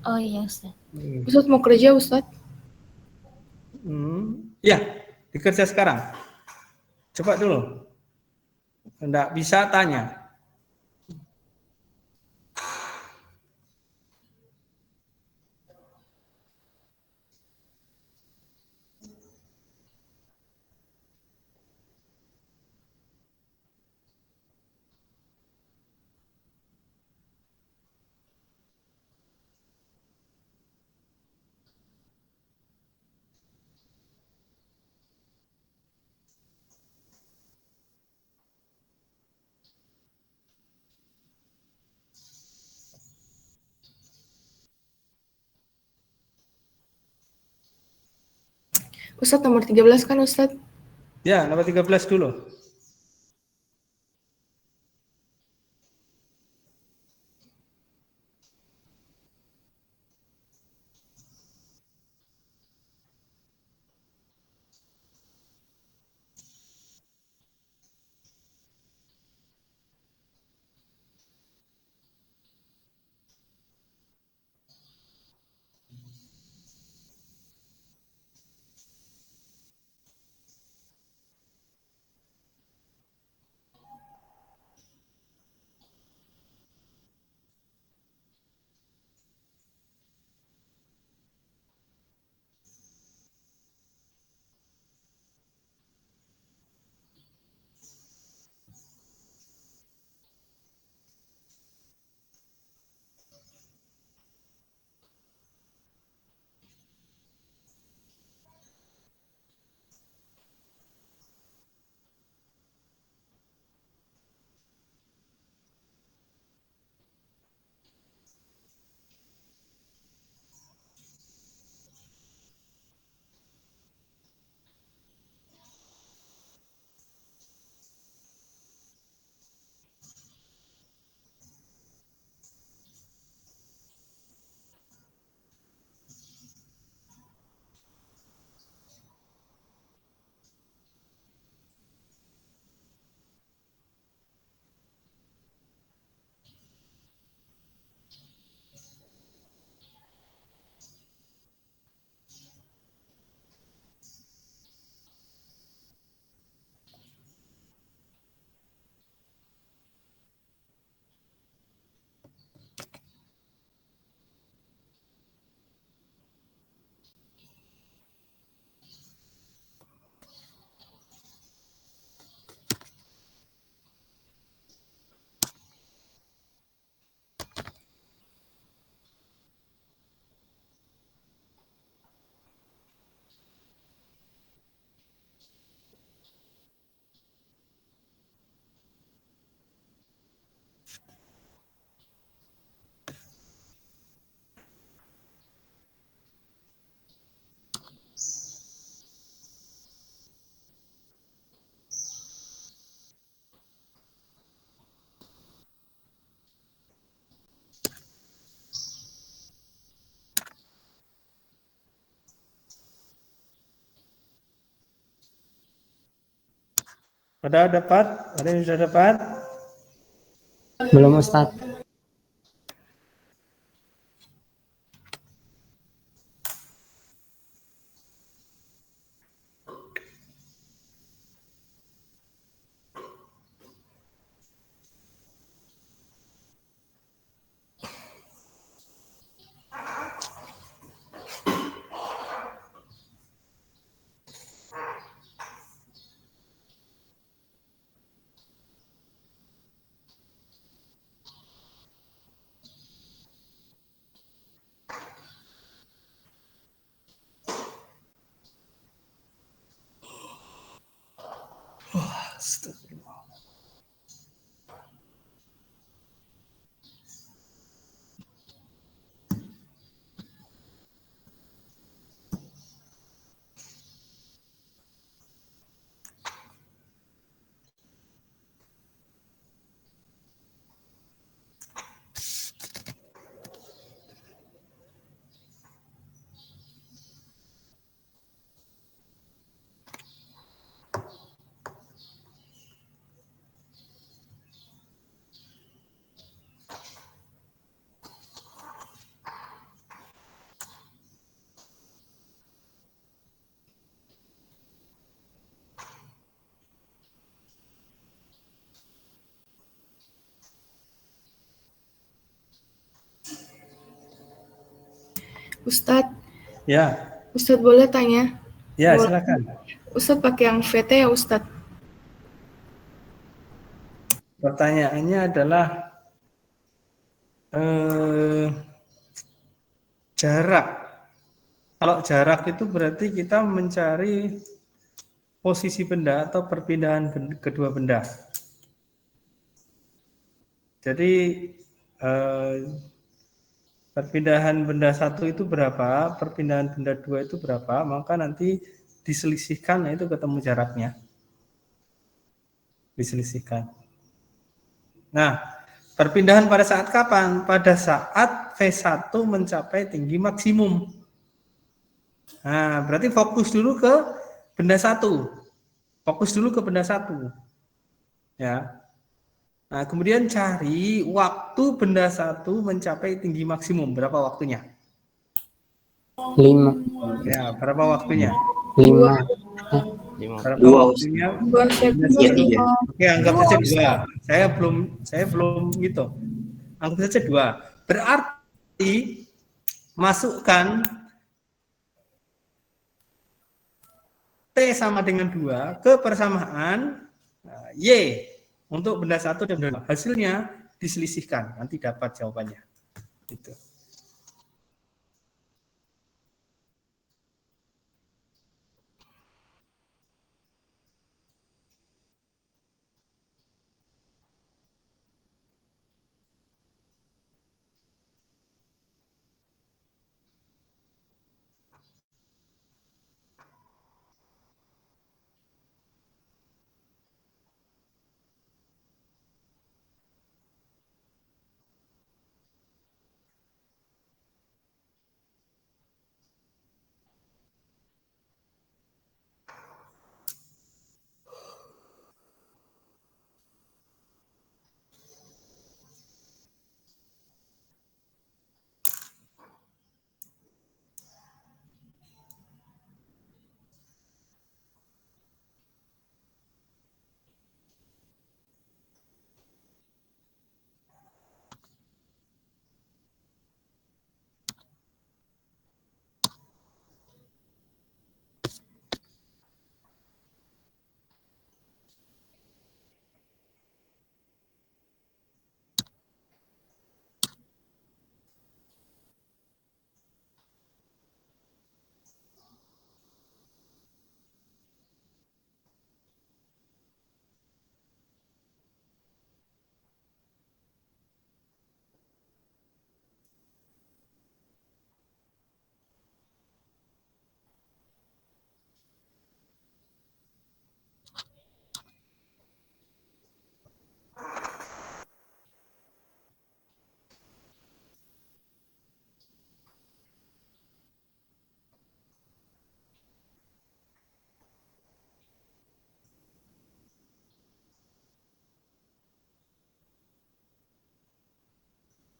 Oh iya, Ustaz. Ustadz mau kerja, Ustadz? Ya, dikerja sekarang. Coba dulu. Enggak bisa tanya. Ustadz nomor 13 kan, Ustadz? Ya, nomor 13 dulu. Pada dapat? Ada yang sudah dapat? Belum Ustadz. Astagfirullah. Ustadz, Ya, Ustadz boleh tanya? ya Boleh. silakan. Ustadz pakai yang VT ya Ustadz? Pertanyaannya adalah jarak. Kalau jarak itu berarti kita mencari posisi benda atau perpindahan kedua benda. Jadi perpindahan benda satu itu berapa, perpindahan benda dua itu berapa, maka nanti diselisihkan, itu ketemu jaraknya. Diselisihkan. Nah, perpindahan pada saat kapan? Pada saat V1 mencapai tinggi maksimum. Nah, berarti fokus dulu ke benda satu. Fokus dulu ke benda satu. Ya. Nah, kemudian cari waktu benda satu mencapai tinggi maksimum. Berapa waktunya? 5. Ya, berapa waktunya? 5. Berapa Dua, waktunya? 2 Benda sekund. Iya, satu. 3. Oke, anggap saja 2. Saya belum gitu. Anggap saja 2. Berarti masukkan T sama dengan 2 ke persamaan Y untuk benda satu dan benda 2. Hasilnya diselisihkan, nanti dapat jawabannya. Gitu.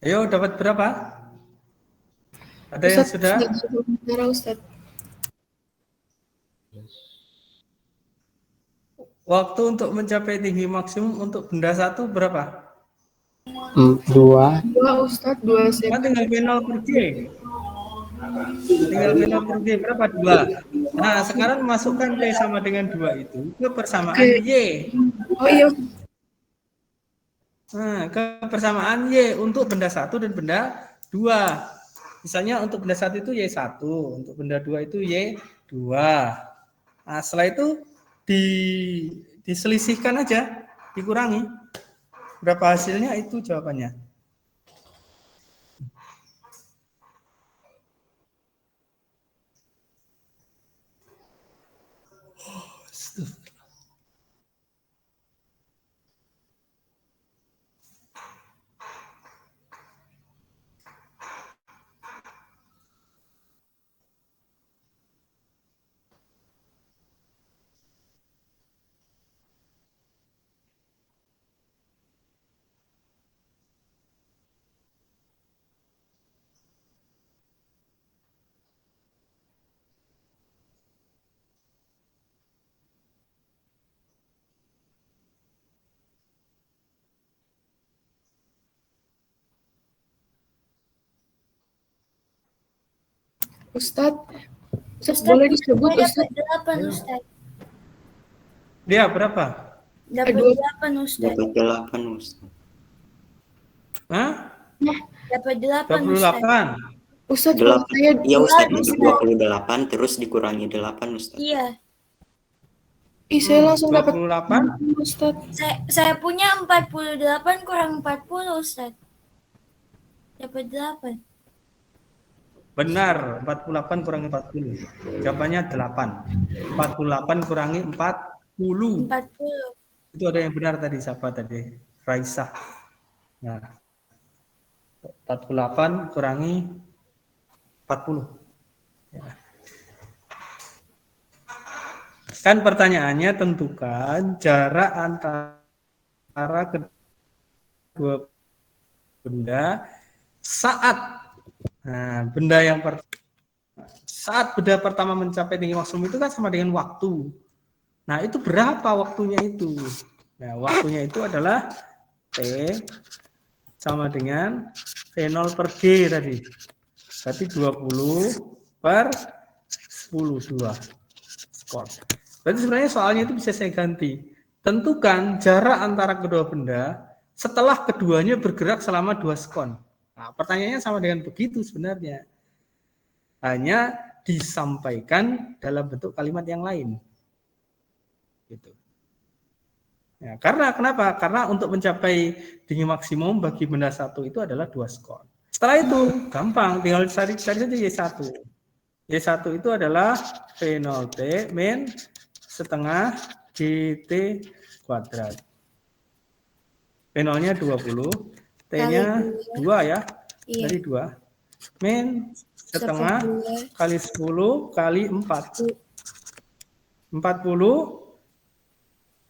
Ayo, dapat berapa? Ada yang Ustadz, sudah? sementara Ustadz. Waktu untuk mencapai tinggi maksimum untuk benda satu berapa? 2. 2 Ustadz, 2 Kan sekon. tinggal P0 per G. Tinggal P0 per G berapa? 2. Nah, sekarang masukkan T sama dengan 2 itu ke persamaan Oke. Y. Oh iya, Nah, ke persamaan Y untuk benda satu dan benda 2. Misalnya untuk benda satu itu Y1, untuk benda 2 itu Y2. Nah, setelah itu diselisihkan aja, dikurangi. Berapa hasilnya itu jawabannya. Ustadz. Ustadz, Ustadz, boleh disebut saya Ustadz? dapat 8 Ustadz. Dia berapa? Dapat Aduh. 8 Ustadz. Dapat 8 Ustaz. Hah? Dapat 8 Ustadz. 28. Ustadz, kalau 8. saya Iya Ustaz, Ustaz. 28 terus dikurangi 8 Ustaz. Iya, saya langsung dapat 28. Ustadz. saya punya 48 kurang 40 Ustadz. Dapat 8. Benar, 48 kurangi 40. Jawabannya 8. 48 kurangi 40. 40. Itu ada yang benar tadi, siapa tadi? Raisah. Nah, 48 kurangi 40. Ya. Kan pertanyaannya tentukan jarak antara kedua benda saat benda yang saat benda pertama mencapai tinggi maksimum itu kan sama dengan waktu. Nah, itu berapa waktunya itu? Nah, waktunya itu adalah T sama dengan V0 per G tadi. Berarti 20 per 10, 2 skor. Berarti sebenarnya soalnya itu bisa saya ganti. Tentukan jarak antara kedua benda setelah keduanya bergerak selama 2 sekon. Nah, pertanyaannya sama dengan begitu sebenarnya. Hanya disampaikan dalam bentuk kalimat yang lain. Gitu. Ya, karena kenapa? Karena untuk mencapai tinggi maksimum bagi benda satu itu adalah 2 skon. Setelah itu gampang, tinggal cari saja Y1. Y1 itu adalah V0T min setengah GT kuadrat. V0-nya 20, T-nya 2 ya. Iya. Dari 2. Min setengah kali 10 kali 4. 40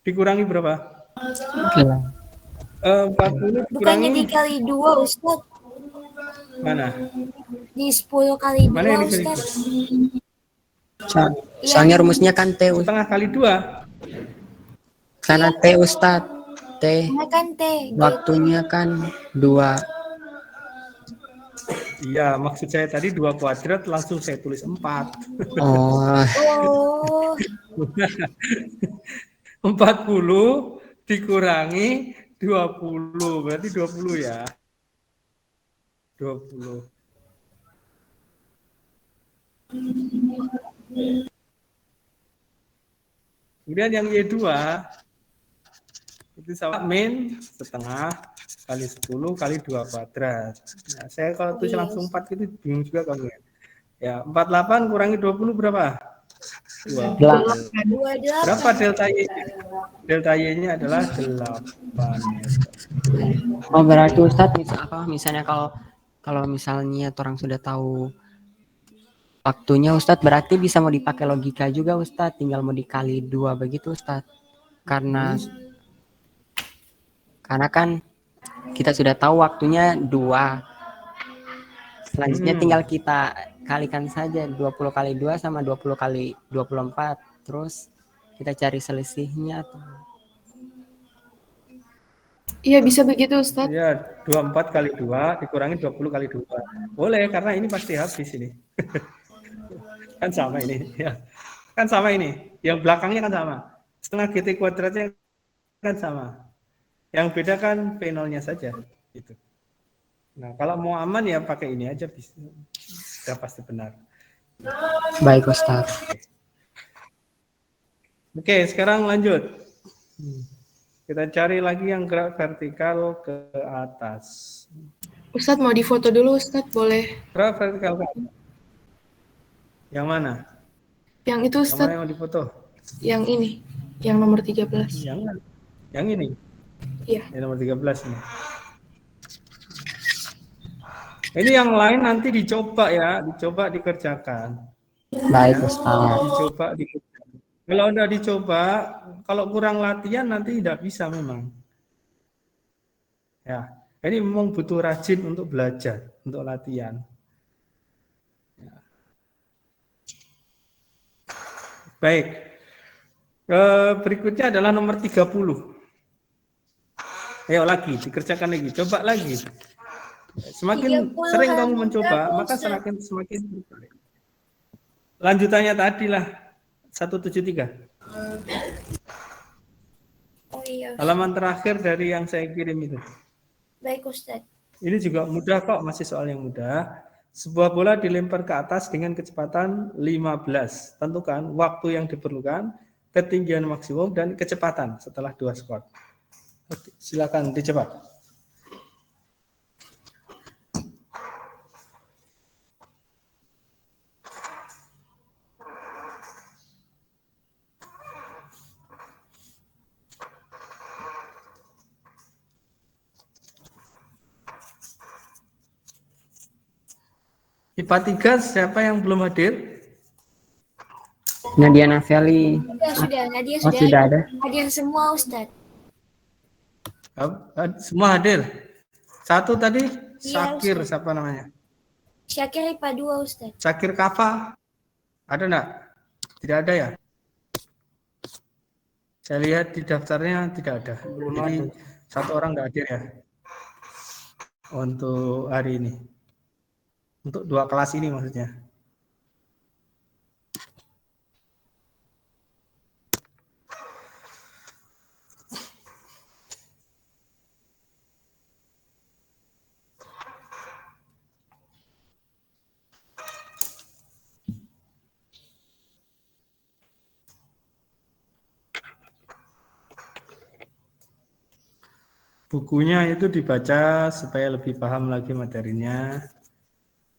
dikurangi berapa? 40 Bukannya dikurangi dikali 2 Ustadz. mana? Di 10 kali 2 Mana yang dikali Ustadz. Soalnya rumusnya kan T, setengah kali 2. karena T Ustadz. T Karena kan T. waktunya kan 2. Iya, maksud saya tadi 2 kuadrat langsung saya tulis 4. Oh, Oh, 40 dikurangi 20, berarti 20 ya. 20. Kemudian yang Y2 itu sama min setengah kali 10 kali 2 kuadrat. Nah, saya kalau tulis langsung 4 itu bingung juga kamu ya. Ya, 48 kurangi 20 berapa? 2. 28. Berapa delta Y? Delta Y-nya adalah 8. oh berarti Ustadz misalnya kalau misalnya orang sudah tahu waktunya Ustadz, berarti bisa mau dipakai logika juga Ustadz, tinggal mau dikali 2 begitu Ustadz. Karena kan kita sudah tahu waktunya 2. Selanjutnya tinggal kita kalikan saja 20 kali 2 sama 20 kali 24. Terus kita cari selisihnya. Iya, bisa begitu, Ustadz. Ya, 24 kali 2 dikurangi 20 kali 2. Boleh, karena ini pasti habis ini. Kan sama ini. Ya. Kan sama ini. Yang belakangnya kan sama. Setengah GT kuadratnya kan sama. Yang beda kan P0-nya saja. Gitu. Nah, kalau mau aman ya pakai ini aja. Sudah pasti benar. Baik Ustaz. Oke, sekarang lanjut. Kita cari lagi yang gerak vertikal ke atas. Ustadz mau difoto dulu, Ustadz, boleh? Gerak vertikal ke atas. Yang mana? Yang itu, Yang mana Ustadz, yang mau difoto? yang ini, yang nomor 13. Yang ini? Iya. Yang nomor 13 ini. Ini yang lain nanti dicoba ya, dicoba dikerjakan. Baik Ustaz. Dicoba dikerjakan. Kalau udah dicoba, kalau kurang latihan nanti tidak bisa memang. Ya, ini memang butuh rajin untuk belajar, untuk latihan. Ya. Baik. Berikutnya adalah nomor 30. Ayo lagi, dikerjakan lagi, coba lagi. Semakin 30 sering kamu kan mencoba, enggak, maka Ustaz. semakin lanjutannya tadi lah 173. Oh iya. Halaman terakhir dari yang saya kirim itu. Baik Ustadz. Ini juga mudah kok, masih soal yang mudah. Sebuah bola dilempar ke atas dengan kecepatan 15. Tentukan waktu yang diperlukan, ketinggian maksimum, dan kecepatan setelah 2 squat. Oke, silakan dicoba. IPA 3 siapa yang belum hadir? Nadia Nafeli. Sudah, Nadia Oh, sudah ada. Hadir semua Ustadz. Semua hadir. Satu tadi, Iya, Syakir, Ustaz. siapa namanya? Syakir IPA 2 Ustadz. Syakir Kafa. Ada enggak? Tidak ada ya? Saya lihat di daftarnya tidak ada. Jadi satu orang enggak hadir ya. Untuk hari ini. Untuk 2 kelas ini maksudnya. Bukunya itu dibaca supaya lebih paham lagi materinya.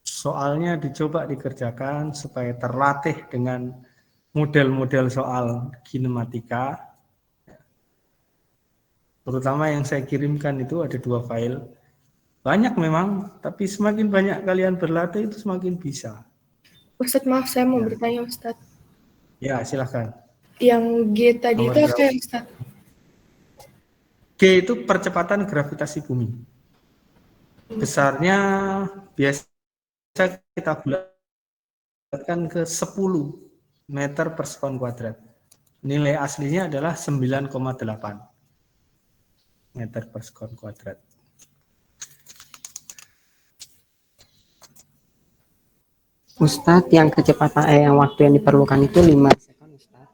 Soalnya dicoba dikerjakan supaya terlatih dengan model-model soal kinematika. Terutama yang saya kirimkan itu ada 2 file. Banyak memang, tapi semakin banyak kalian berlatih itu semakin bisa. Ustadz, maaf, saya mau bertanya, Ustadz. Ya, silahkan. Yang G tadi Nomor itu berapa? apa ya, Ustadz? G itu percepatan gravitasi bumi. Besarnya biasa kita bulatkan ke 10 meter per sekon kuadrat. Nilai aslinya adalah 9,8 meter per sekon kuadrat. Ustadz, yang kecepatan yang waktu yang diperlukan itu 5 sekon Ustadz.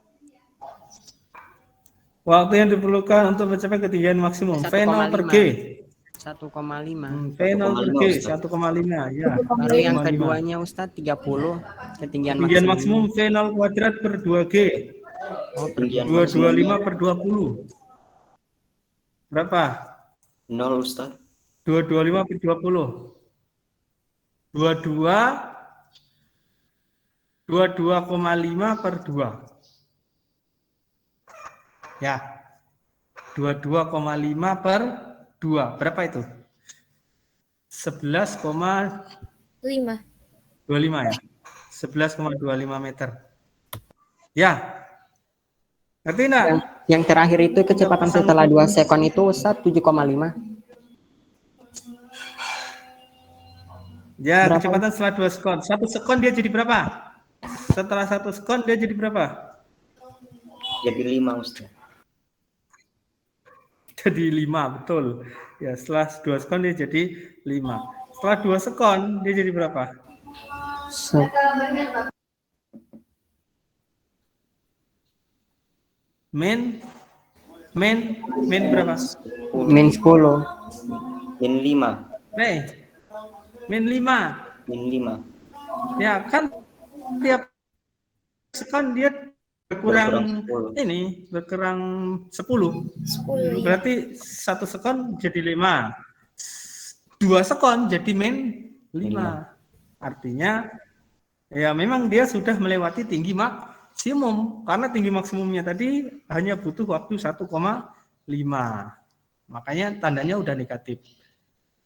Waktu yang diperlukan untuk mencapai ketinggian maksimum V0 per G. 1,5. V0 per G 1,5 ya. Baru yang keduanya Ustadz 30 ketinggian Ketinggian maksimum. maksimum V0 kuadrat per 2G. Oh, 225 per 20. Berapa? 0 Ustaz. 225 per 20. 22,5 per 2. Ya. 22,5 per 2. Berapa itu? 11,25 ya. 11,25 meter. Ya. Ngerti enggak? Yang terakhir itu kecepatan setelah 2 sekon itu Ustadz 7,5. Ya, Berapa? kecepatan setelah 2 sekon. 1 sekon dia jadi berapa? Setelah 1 sekon dia jadi berapa? Jadi 5 Ustaz. Jadi 5, betul. Ya, setelah 2 sekon dia jadi 5. Setelah 2 sekon dia jadi berapa? Se- Min berapa? min 10. Min 5. Min 5. Min 5. Ya, kan tiap sekon dia berkurang 10. ini, berkurang 10. 10 ya. Berarti 1 sekon jadi 5. 2 sekon jadi min 5. Artinya ya memang dia sudah melewati tinggi maksimum karena tinggi maksimumnya tadi hanya butuh waktu 1,5. Makanya tandanya udah negatif.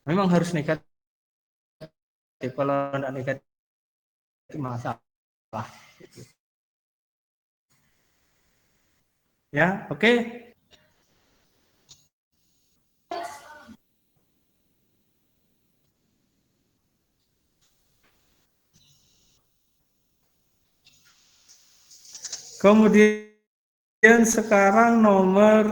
Memang harus negatif. Kalau tidak negatif masalah. Ya, oke. Kemudian sekarang nomor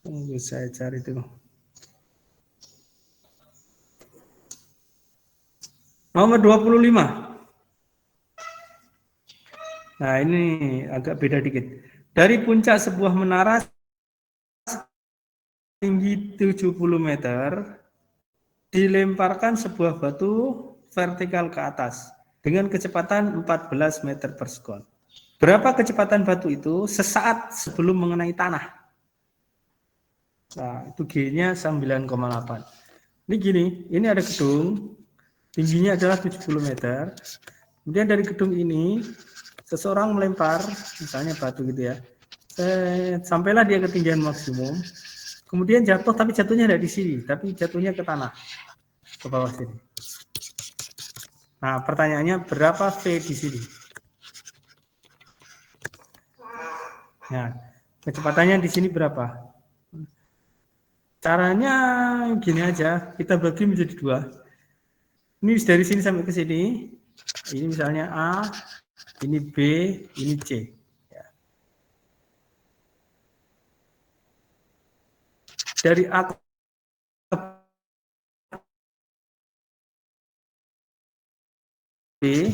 tunggu saya cari dulu. Nomor 25. Nah, ini agak beda dikit. Dari puncak sebuah menara tinggi 70 meter dilemparkan sebuah batu vertikal ke atas dengan kecepatan 14 meter per sekon. Berapa kecepatan batu itu sesaat sebelum mengenai tanah? Nah, itu G-nya 9,8. Ini gini, ini ada gedung, tingginya adalah 70 meter. Kemudian dari gedung ini, seseorang melempar, misalnya batu gitu ya, sampailah dia ketinggian maksimum, kemudian jatuh, tapi jatuhnya tidak di sini, tapi jatuhnya ke tanah, ke bawah sini. Nah, pertanyaannya berapa V di sini? Nah, kecepatannya di sini berapa? Caranya gini aja, kita bagi menjadi 2. Ini dari sini sampai ke sini. Ini misalnya A, ini B, ini C. Ya. Dari A ke B,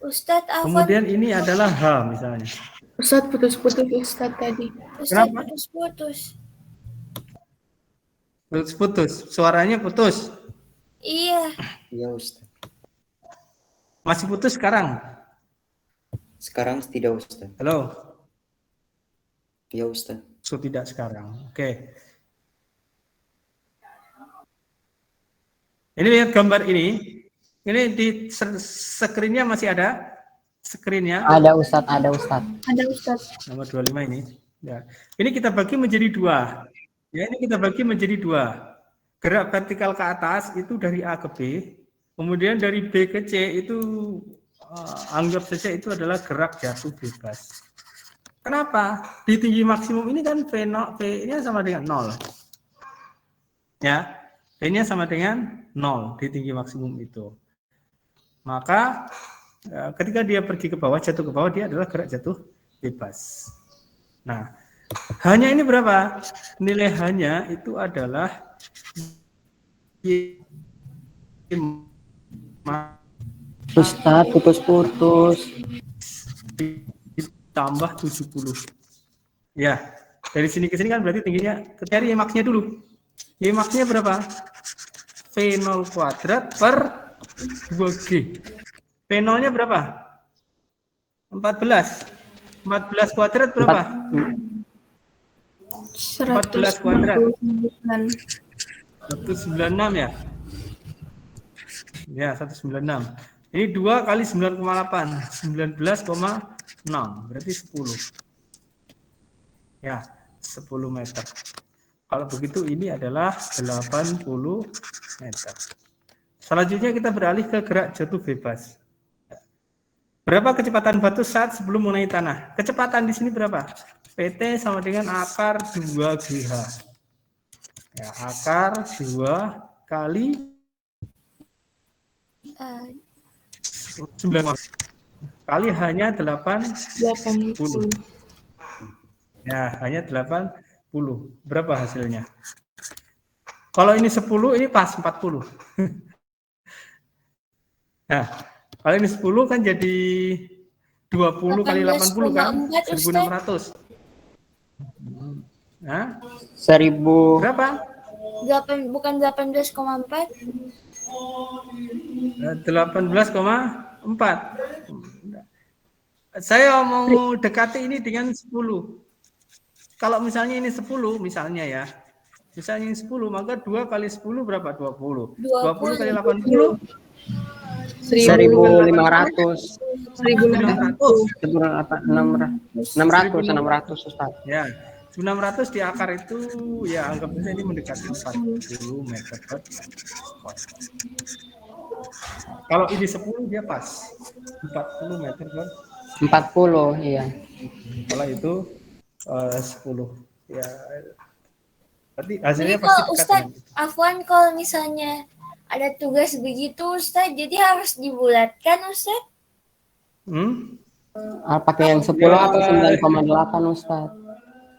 Ustadz Afwan, kemudian ini adalah H misalnya. Ustadz putus-putus Ustadz tadi. Ustadz Kenapa? putus-putus. Putus, suaranya putus. Iya, Iya Ustaz. Masih putus sekarang? Sekarang tidak Ustaz. Halo? Iya Ustaz. So, tidak sekarang. Oke. Ini lihat gambar ini. Ini di screen-nya masih ada? Screen-nya? Ada Ustadz, ada Ustadz. Ada Ustadz. Nomor 25 ini. Ya. Ini kita bagi menjadi 2. Ya, ini kita bagi menjadi 2. Gerak vertikal ke atas itu dari A ke B. Kemudian dari B ke C itu anggap saja itu adalah gerak jatuh bebas. Kenapa? Di tinggi maksimum ini kan V-nya sama dengan 0. Ya, V-nya sama dengan 0 di tinggi maksimum itu. Maka ketika dia pergi ke bawah, jatuh ke bawah, dia adalah gerak jatuh bebas. Nah, hanya ini berapa? Nilai hanya itu adalah Ustadz putus-putus. Ditambah 70. Ya, dari sini ke sini kan berarti tingginya, cari max-nya dulu. Max-nya berapa? V0 kuadrat per 2G. V0-nya berapa? 14. 14 kuadrat berapa? 14 kuadrat. 196 ya? Ya, 196. Ini 2 kali 9,8. 19,6. Berarti 10. Ya, 10 meter. Kalau begitu ini adalah 80 meter. Selanjutnya kita beralih ke gerak jatuh bebas. Berapa kecepatan batu saat sebelum mengenai tanah? Kecepatan di sini berapa? PT sama dengan akar 2GH. Ya, akar 2 kali 9 kali hanya 80. 80. Ya, hanya 80. Berapa hasilnya? Kalau ini 10, ini pas 40. Nah, kalau ini 10 kan jadi 20 kali 80 kan? 1600. Nah, 1000. berapa? Bukan 18,4. 18,4. Saya mau dekati ini dengan 10. Kalau misalnya ini 10, misalnya ya. Misalnya ini 10, maka 2 kali 10 berapa? 20. 20 kali 80. 1500. 1600. 600 Ustaz. Ya, 600 di akar itu ya anggap saja ini mendekati 40 meter per. Kalau ini 10 dia pas 40 meter per. 40, iya. Kalau itu 10 ya. Berarti Jadi hasilnya pasti kalau dekat Ustadz, dengan itu. Afwan kalau misalnya ada tugas begitu Ustadz, jadi harus dibulatkan Ustadz? Pakai yang 10 atau 9,8 Ustaz?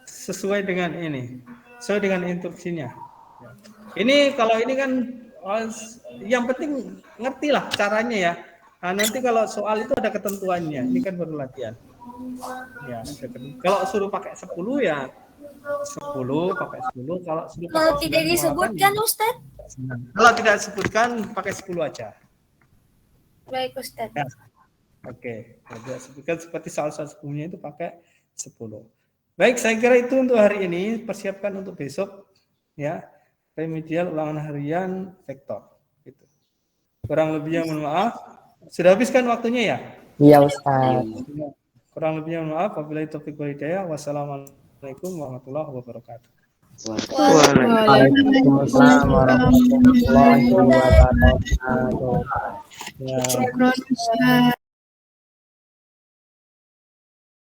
Sesuai dengan ini, sesuai dengan instruksinya. Ini kalau ini kan yang penting ngerti lah caranya ya. Nah, nanti kalau soal itu ada ketentuannya. Ini kan baru latihan. Ya, kalau suruh pakai 10 ya 10 pakai 10. Kalau tidak disebutkan Ustadz? Kalau tidak disebutkan pakai 10 aja. Baik Ustadz. Ya. Oke, tidak sebutkan seperti soal-soal sebelumnya itu pakai 10. Baik, saya kira itu untuk hari ini. Persiapkan untuk besok ya. Remedial ulangan harian vektor. Gitu. Kurang lebihnya mohon maaf. Sudah habiskan waktunya ya? Iya Ustaz. Kurang lebihnya mohon maaf. Wabillahi taufiq wal hidayah. Wassalamualaikum warahmatullahi wabarakatuh. Waalaikumsalam warahmatullahi wabarakatuh. Ya.